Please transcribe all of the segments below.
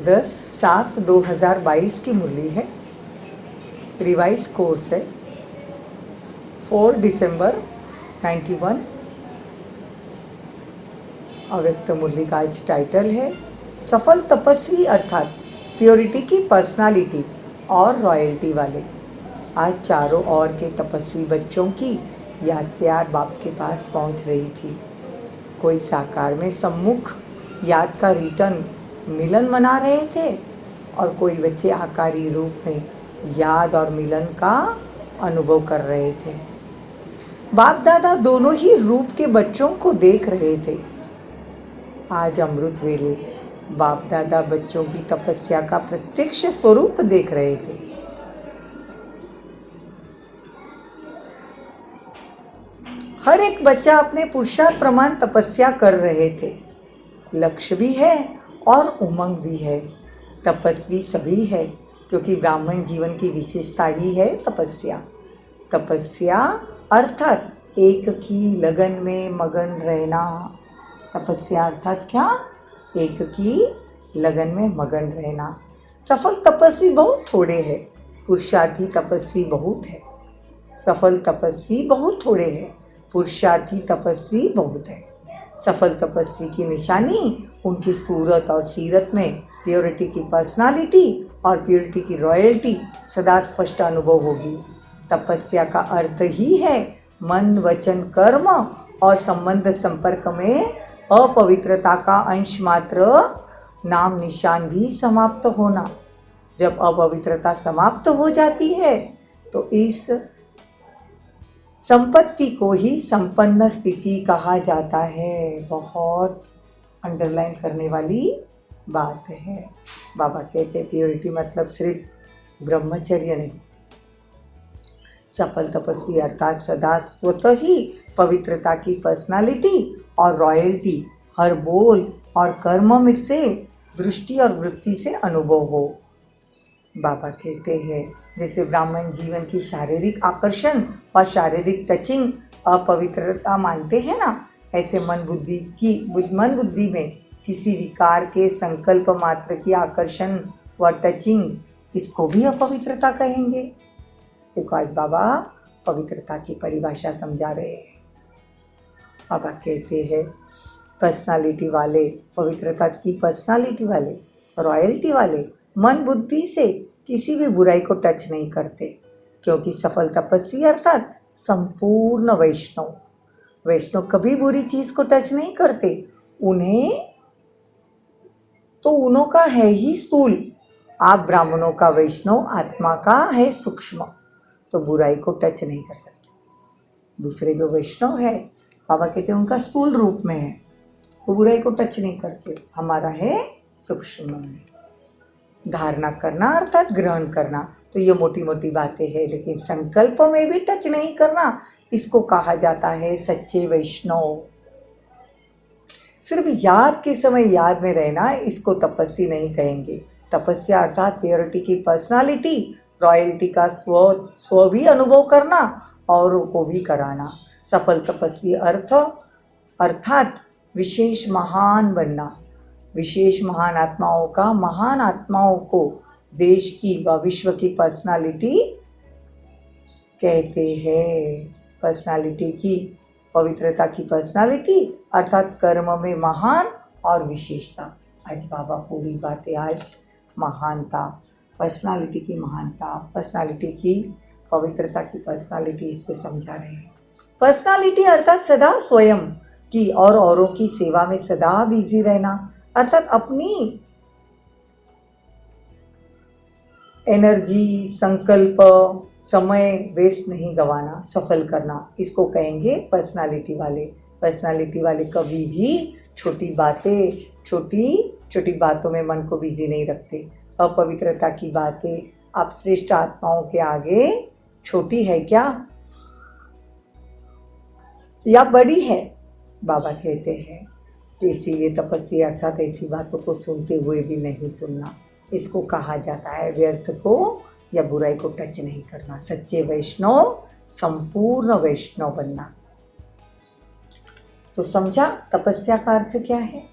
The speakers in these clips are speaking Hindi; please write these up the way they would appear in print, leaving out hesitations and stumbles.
10/7/2022 की मुरली है। रिवाइज कोर्स है 4 दिसंबर 91। अव्यक्त मुरली का आज टाइटल है सफल तपस्वी अर्थात प्योरिटी की पर्सनालिटी और रॉयल्टी वाले। आज चारों ओर के तपस्वी बच्चों की याद प्यार बाप के पास पहुंच रही थी। कोई साकार में सम्मुख याद का रिटर्न मिलन मना रहे थे और कोई बच्चे आकारी रूप में याद और मिलन का अनुभव कर रहे थे। बाप दादा दोनों ही रूप के बच्चों को देख रहे थे। आज अमृत वेले बाप दादा बच्चों की तपस्या का प्रत्यक्ष स्वरूप देख रहे थे। हर एक बच्चा अपने पुरुषार्थ प्रमाण तपस्या कर रहे थे। लक्ष्य भी है और उमंग भी है। तपस्वी सभी है क्योंकि ब्राह्मण जीवन की विशेषता ही है तपस्या। तपस्या अर्थात एक की लगन में मगन रहना। तपस्या अर्थात क्या? एक की लगन में मगन रहना। सफल तपस्वी बहुत थोड़े हैं, पुरुषार्थी तपस्वी बहुत है। सफल तपस्वी बहुत थोड़े हैं, पुरुषार्थी तपस्वी बहुत है। सफल तपस्वी की निशानी उनकी सूरत और सीरत में प्योरिटी की पर्सनालिटी और प्योरिटी की रॉयल्टी सदा स्पष्ट अनुभव होगी। तपस्या का अर्थ ही है मन वचन कर्म और संबंध संपर्क में अपवित्रता का अंश मात्र नाम निशान भी समाप्त होना। जब अपवित्रता समाप्त हो जाती है तो इस संपत्ति को ही संपन्न स्थिति कहा जाता है। बहुत अंडरलाइन करने वाली बात है। बाबा कहते हैं प्योरिटी मतलब सिर्फ ब्रह्मचर्य नहीं। सफल तपस्वी अर्थात सदा स्वतः ही पवित्रता की पर्सनालिटी और रॉयल्टी हर बोल और कर्म में से दृष्टि और वृत्ति से अनुभव हो। बाबा कहते हैं जैसे ब्राह्मण जीवन की शारीरिक आकर्षण और शारीरिक टचिंग अपवित्रता मानते हैं ना, ऐसे मन बुद्धि में किसी विकार के संकल्प मात्र की आकर्षण व टचिंग इसको भी अपवित्रता कहेंगे। देखो आज बाबा पवित्रता की परिभाषा समझा रहे हैं। बाबा कहते हैं पर्सनालिटी वाले, पवित्रता की पर्सनालिटी वाले, रॉयल्टी वाले मन बुद्धि से किसी भी बुराई को टच नहीं करते क्योंकि सफल तपस्वी अर्थात संपूर्ण वैष्णव कभी बुरी चीज को टच नहीं करते। उन्हों का है ही स्थूल। आप ब्राह्मणों का वैष्णव आत्मा का है सूक्ष्म, तो बुराई को टच नहीं कर सकते। दूसरे जो वैष्णव है बाबा कहते हैं उनका स्थूल रूप में है, वो बुराई को टच नहीं करते। हमारा है सूक्ष्म में। धारणा करना अर्थात ग्रहण करना, तो ये मोटी मोटी बातें हैं, लेकिन संकल्प में भी टच नहीं करना इसको कहा जाता है सच्चे वैष्णव। सिर्फ याद के समय याद में रहना इसको तपस्या नहीं कहेंगे। तपस्या अर्थात प्योरिटी की पर्सनालिटी, रॉयल्टी का स्व भी अनुभव करना औरों को भी कराना। सफल तपस्वी अर्थात विशेष महान बनना। विशेष महान आत्माओं को देश की व विश्व की पर्सनालिटी कहते हैं। पर्सनालिटी की पवित्रता की पर्सनालिटी अर्थात कर्म में महान और विशेषता। आज बाबा पूरी बातें आज महानता, पर्सनालिटी की महानता, पर्सनालिटी की पवित्रता की पर्सनालिटी इस पे समझा रहे हैं। पर्सनालिटी अर्थात सदा स्वयं की और औरों की सेवा में सदा बिजी रहना, अर्थात अपनी एनर्जी, संकल्प, समय बात नहीं गंवाना, सफल करना, इसको कहेंगे पर्सनालिटी वाले। पर्सनालिटी वाले कभी भी छोटी बातों में मन को बिजी नहीं रखते। अपवित्रता की बातें आप श्रेष्ठ आत्माओं के आगे छोटी है क्या या बड़ी है? बाबा कहते हैं तो इसीलिए तपस्वी अर्थात ऐसी बातों को सुनते हुए भी नहीं सुनना, इसको कहा जाता है व्यर्थ को या बुराई को टच नहीं करना। सच्चे वैष्णव, संपूर्ण वैष्णव बनना। तो समझा तपस्या का अर्थ क्या है?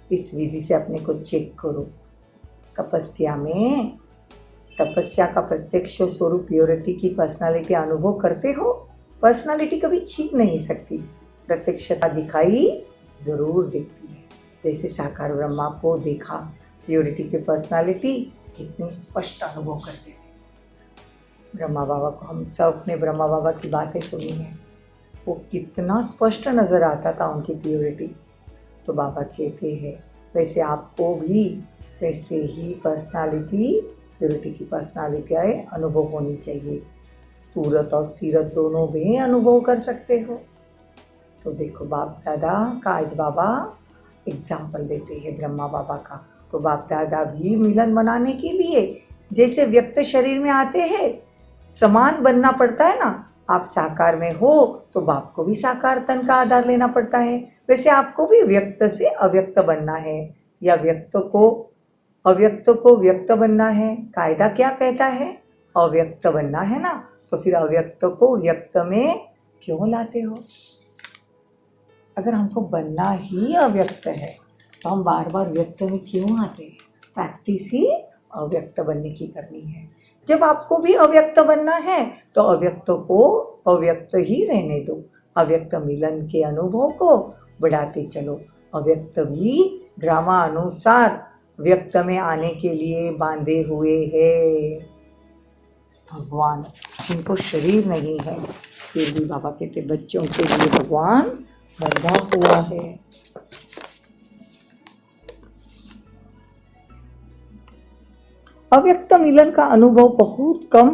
इस विधि से अपने को चेक करो। तपस्या में तपस्या का प्रत्यक्ष स्वरूप प्योरिटी की पर्सनालिटी अनुभव करते हो। पर्सनालिटी कभी छिप नहीं सकती, प्रत्यक्षता दिखाई जरूर देती है। जैसे साकार ब्रह्मा को देखा, प्योरिटी की पर्सनालिटी कितनी स्पष्ट अनुभव करते थे। ब्रह्मा बाबा को हम सब ने ब्रह्मा बाबा की बातें सुनी हैं, वो कितना स्पष्ट नज़र आता था उनकी प्योरिटी। तो बाबा कहते हैं वैसे आपको भी वैसे ही पर्सनालिटी, प्योरिटी की पर्सनालिटी आए अनुभव होनी चाहिए। सूरत और सीरत दोनों भी अनुभव कर सकते हो। तो देखो बाप दादा का आज बाबा एग्जाम्पल देते हैं ब्रह्मा बाबा का। तो बाप दादा भी मिलन बनाने के लिए जैसे व्यक्त शरीर में आते हैं, समान बनना पड़ता है ना। आप साकार में हो तो बाप को भी साकार तन का आधार लेना पड़ता है, वैसे आपको भी व्यक्त से अव्यक्त बनना है, या व्यक्त को व्यक्त बनना है। कायदा क्या कहता है? अव्यक्त बनना है ना, तो फिर अव्यक्त को व्यक्त में क्यों लाते हो? अगर हमको बनना ही अव्यक्त है तो हम बार बार व्यक्त में क्यों आते हैं? प्रैक्टिस ही अव्यक्त बनने की करनी है। जब आपको भी अव्यक्त बनना है तो अव्यक्त को अव्यक्त ही रहने दो। अव्यक्त मिलन के अनुभव को बढ़ाते चलो। अव्यक्त भी ड्रामा अनुसार व्यक्त में आने के लिए बांधे हुए है। भगवान इनको शरीर नहीं है, फिर भी बाबा कहते बच्चों के लिए भगवान बंधा हुआ है। अव्यक्त मिलन का अनुभव बहुत कम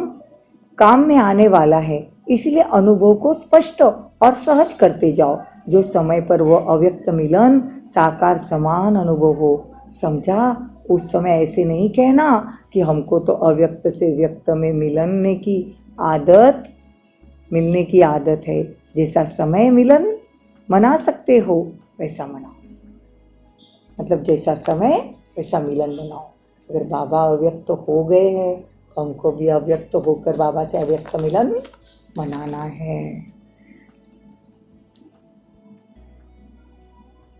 काम में आने वाला है, इसलिए अनुभव को स्पष्ट और सहज करते जाओ। जो समय पर वो अव्यक्त मिलन साकार समान अनुभव हो, समझा? उस समय ऐसे नहीं कहना कि हमको तो अव्यक्त से व्यक्त में मिलने की आदत है। जैसा समय मिलन मना सकते हो वैसा मनाओ, मतलब जैसा समय वैसा मिलन मनाओ। अगर बाबा अव्यक्त हो गए हैं तो हमको भी अव्यक्त होकर बाबा से अव्यक्त मिलन मनाना है।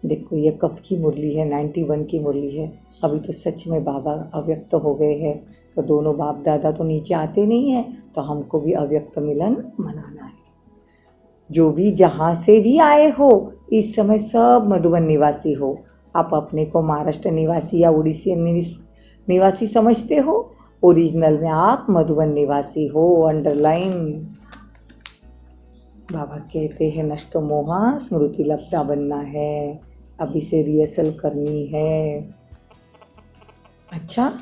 देखो ये कब की मुरली है? 91 की मुरली है। अभी तो सच में बाबा अव्यक्त हो गए हैं, तो दोनों बाप दादा तो नीचे आते नहीं हैं, तो हमको भी अव्यक्त मिलन मनाना है। जो भी जहाँ से भी आए हो, इस समय सब मधुबन निवासी हो। आप अपने को महाराष्ट्र निवासी या उड़ीसी निवासी समझते हो, ओरिजिनल में आप मधुबन निवासी हो। अंडरलाइन। बाबा कहते हैं नष्ट मोहा स्मृति लब्धा बनना है, अभी से रिहर्सल करनी है। अच्छा,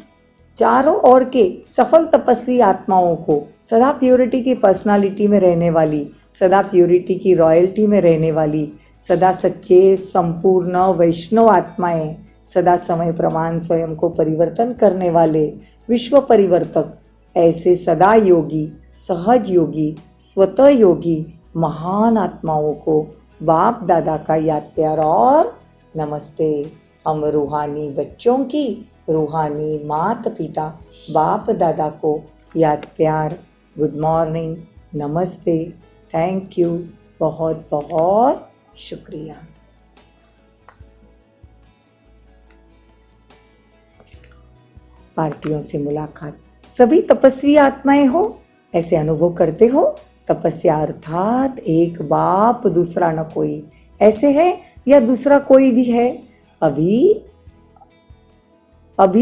चारों ओर के सफल तपस्वी आत्माओं को सदा प्योरिटी की पर्सनालिटी में रहने वाली, सदा प्योरिटी की रॉयल्टी में रहने वाली, सदा सच्चे संपूर्ण वैष्णव आत्माएं, सदा समय प्रमाण स्वयं को परिवर्तन करने वाले विश्व परिवर्तक, ऐसे सदा योगी, सहज योगी, स्वतः योगी महान आत्माओं को बाप दादा का याद प्यार और नमस्ते। हम रूहानी बच्चों की रूहानी माता पिता बाप दादा को याद प्यार, गुड मॉर्निंग, नमस्ते, थैंक यू, बहुत बहुत शुक्रिया। पार्टियों से मुलाकात। सभी तपस्वी आत्माएं हो, ऐसे अनुभव करते हो? तपस्या अर्थात एक बाप दूसरा न कोई, ऐसे है या दूसरा कोई भी है? अभी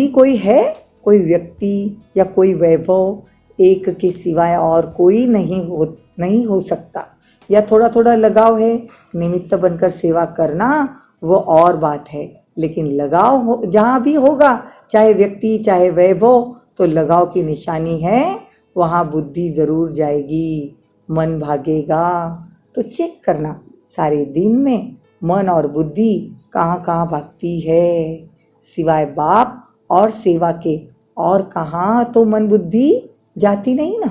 कोई है? कोई व्यक्ति या कोई वैभव, एक के सिवाय और कोई नहीं हो सकता। या थोड़ा थोड़ा लगाव है, निमित्त बनकर सेवा करना वो और बात है, लेकिन लगाव हो जहाँ भी होगा, चाहे व्यक्ति चाहे वैभव, तो लगाव की निशानी है, वहाँ बुद्धि ज़रूर जाएगी, मन भागेगा। तो चेक करना सारे दिन में मन और बुद्धि कहाँ कहाँ भागती है, सिवाय बाप और सेवा के और कहाँ तो मन बुद्धि जाती नहीं ना।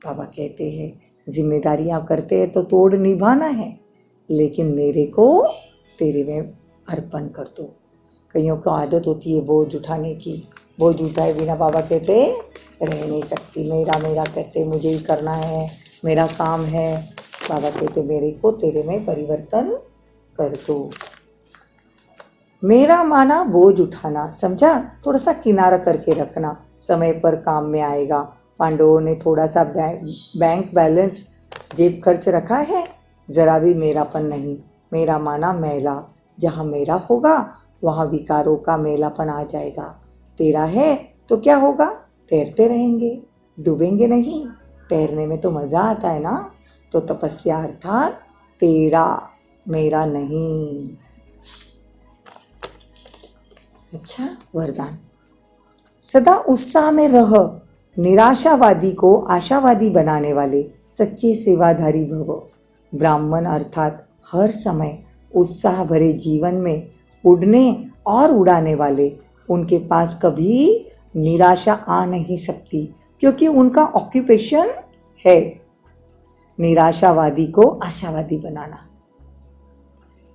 बाबा कहते हैं जिम्मेदारियाँ करते हैं तो तोड़ निभाना है, लेकिन मेरे को तेरे में अर्पण कर दो। कईयों को आदत होती है बोझ उठाने की, बोझ उठाए बिना बाबा कहते रह नहीं सकती, मेरा मेरा कहते मुझे ही करना है, मेरा काम है। बाबा कहते मेरे को तेरे में परिवर्तन कर दो। मेरा माना बोझ उठाना, समझा, थोड़ा सा किनारा करके रखना, समय पर काम में आएगा। पांडवों ने थोड़ा सा बैंक बैलेंस जेब खर्च रखा है, जरा भी मेरापन नहीं। मेरा माना मैला, जहाँ मेरा होगा वहाँ विकारों का मैलापन आ जाएगा। तेरा है तो क्या होगा, तैरते रहेंगे, डूबेंगे नहीं। तैरने में तो मज़ा आता है ना। तो तपस्या अर्थात तेरा, मेरा नहीं। अच्छा, वरदान। सदा उत्साह में रह, निराशावादी को आशावादी बनाने वाले सच्चे सेवाधारी भव। ब्राह्मण अर्थात हर समय उत्साह भरे जीवन में उड़ने और उड़ाने वाले, उनके पास कभी निराशा आ नहीं सकती, क्योंकि उनका ऑक्यूपेशन है निराशावादी को आशावादी बनाना।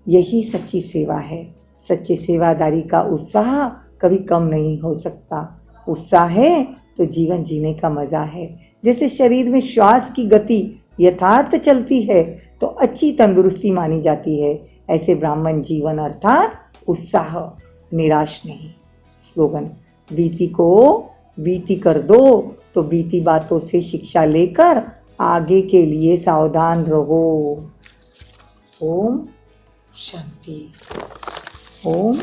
यही सच्ची सेवा है। सच्चे सेवादारी का उत्साह कभी कम नहीं हो सकता। उत्साह है तो जीवन जीने का मज़ा है। जैसे शरीर में श्वास की गति यथार्थ चलती है तो अच्छी तंदुरुस्ती मानी जाती है, ऐसे ब्राह्मण जीवन अर्थात उत्साह, निराश नहीं। स्लोगन। बीती को बीती कर दो, तो बीती बातों से शिक्षा लेकर आगे के लिए सावधान रहो। ओम शांति। ओम